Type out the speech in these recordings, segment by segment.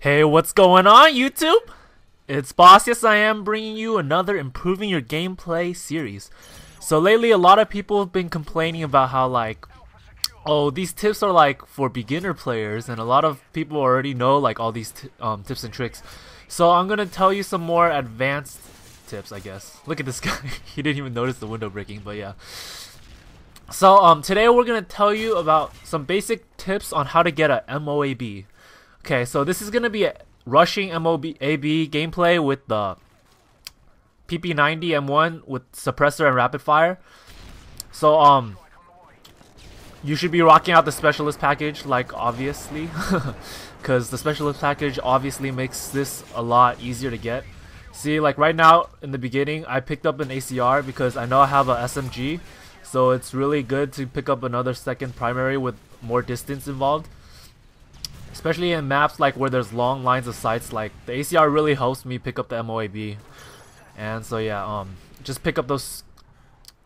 Hey, what's going on, YouTube? It's Boss-YesIAm bringing you another Improving Your Gameplay series. So lately, a lot of people have been complaining about how oh, these tips are for beginner players, and a lot of people already know all these tips and tricks. So I'm gonna tell you some more advanced tips, I guess. Look at this guy. He didn't even notice the window breaking, but yeah. So today we're gonna tell you about some basic tips on how to get a M.O.A.B. Okay, so this is gonna be a rushing M.O.A.B gameplay with the PP90 M1 with suppressor and rapid fire. So you should be rocking out the specialist package, obviously, because the specialist package obviously makes this a lot easier to get. See, right now in the beginning, I picked up an ACR because I know I have a SMG, so it's really good to pick up another second primary with more distance involved. Especially in maps where there's long lines of sights, the ACR really helps me pick up the M.O.A.B. And so yeah, just pick up those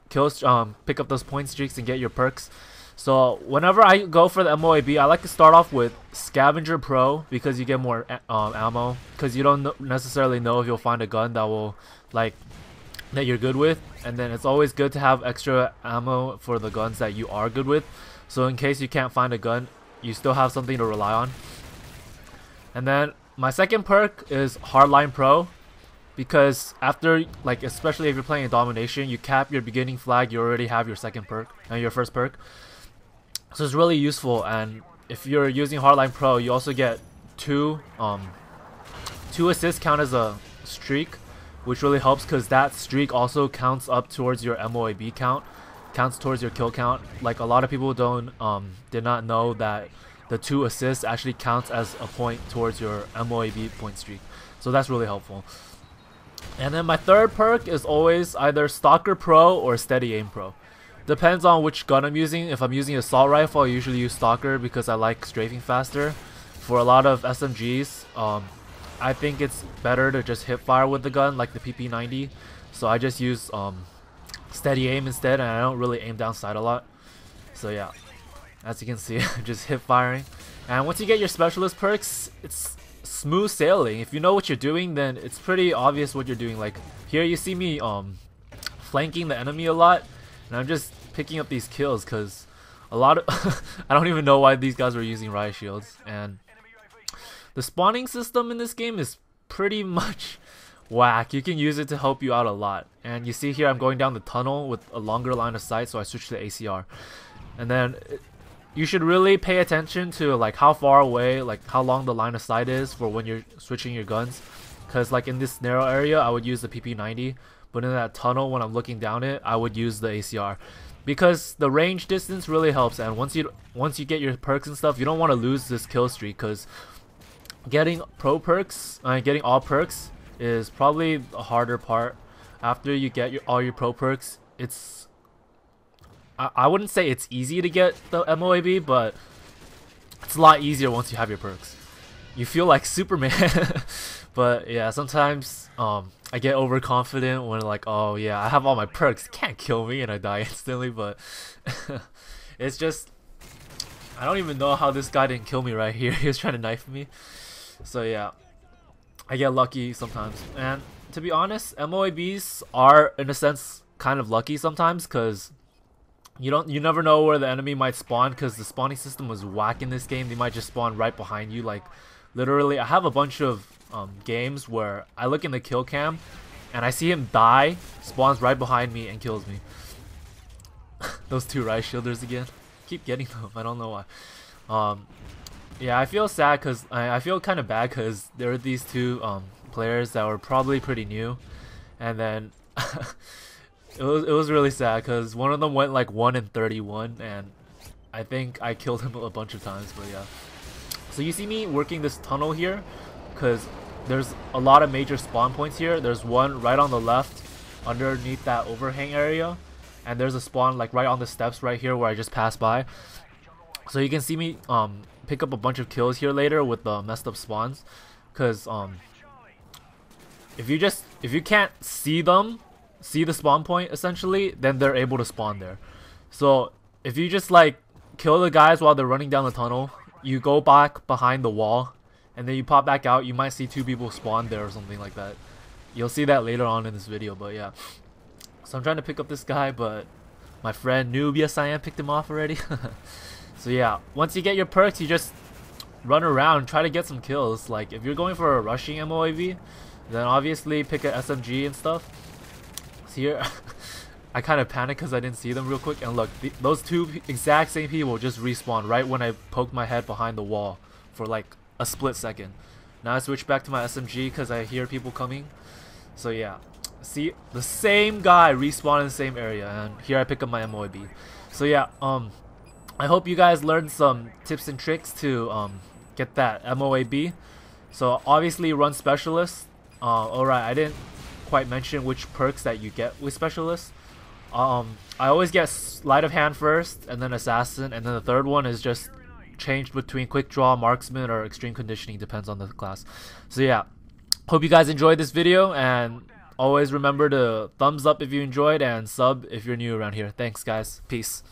kills, pick up those point streaks and get your perks. So whenever I go for the M.O.A.B, I like to start off with Scavenger Pro because you get more ammo, because you don't necessarily know if you'll find a gun that will that you're good with, and then it's always good to have extra ammo for the guns that you are good with, so in case you can't find a gun, you still have something to rely on. And then my second perk is Hardline Pro, because after especially if you're playing a domination, you cap your beginning flag, you already have your second perk and your first perk, so it's really useful. And if you're using Hardline Pro, you also get two assists count as a streak, which really helps because that streak also counts up towards your M.O.A.B count, counts towards your kill count. A lot of people did not know that the 2 assists actually counts as a point towards your M.O.A.B point streak, so that's really helpful. And then my third perk is always either Stalker Pro or Steady Aim Pro. Depends on which gun I'm using. If I'm using assault rifle, I usually use Stalker because I like strafing faster. For a lot of SMGs, I think it's better to just hip fire with the gun, like the PP90. So I just use Steady Aim instead, and I don't really aim down sight a lot. So yeah, as you can see, just hip firing. And once you get your specialist perks, it's smooth sailing. If you know what you're doing, then it's pretty obvious what you're doing. Here you see me flanking the enemy a lot, and I'm just picking up these kills because a lot of I don't even know why these guys were using riot shields. And the spawning system in this game is pretty much whack. You can use it to help you out a lot. And you see here I'm going down the tunnel with a longer line of sight, so I switched to ACR. And then you should really pay attention to how far away, how long the line of sight is for when you're switching your guns, because in this narrow area I would use the PP90, but in that tunnel when I'm looking down it, I would use the ACR, because the range distance really helps. And once you get your perks and stuff, you don't want to lose this kill streak, because getting getting all perks is probably the harder part. After you get all your pro perks, I wouldn't say it's easy to get the M.O.A.B, but it's a lot easier once you have your perks. You feel like Superman. But yeah, sometimes I get overconfident when oh yeah, I have all my perks, it can't kill me, and I die instantly. But it's just, I don't even know how this guy didn't kill me right here. He was trying to knife me. So yeah, I get lucky sometimes. And to be honest, M.O.A.Bs are in a sense kind of lucky sometimes, because you never know where the enemy might spawn, because the spawning system was whack in this game. They might just spawn right behind you. Literally, I have a bunch of games where I look in the kill cam and I see him die, spawns right behind me and kills me. Those 2 riot shielders again. Keep getting them, I don't know why. Yeah, I feel sad because I feel kind of bad because there were these 2 players that were probably pretty new, and then it was really sad because one of them went 1 in 31, and I think I killed him a bunch of times. But yeah, so you see me working this tunnel here because there's a lot of major spawn points here. There's one right on the left underneath that overhang area, and there's a spawn right on the steps right here where I just passed by. So you can see me pick up a bunch of kills here later with the messed up spawns, because if you can't see the spawn point essentially, then they're able to spawn there. So if you just kill the guys while they're running down the tunnel, you go back behind the wall and then you pop back out, you might see 2 people spawn there or something like that. You'll see that later on in this video, but yeah. So I'm trying to pick up this guy, but my friend M.O.A.B picked him off already. So yeah, once you get your perks, you just run around, try to get some kills. Like if you're going for a rushing M.O.A.B, then obviously pick an SMG and stuff. So here, I kind of panicked because I didn't see them real quick, and look, those 2 exact same people just respawned right when I poked my head behind the wall for like a split second. Now I switch back to my SMG because I hear people coming. So yeah, see, the same guy respawned in the same area, and here I pick up my M.O.A.B. So yeah, I hope you guys learned some tips and tricks to get that M.O.A.B. So obviously run specialist. Alright, I didn't quite mention which perks that you get with specialist. I always get sleight of hand first, and then assassin, and then the third one is just changed between quick draw, marksman, or extreme conditioning, depends on the class. So yeah, hope you guys enjoyed this video, and always remember to thumbs up if you enjoyed and sub if you're new around here. Thanks guys, peace.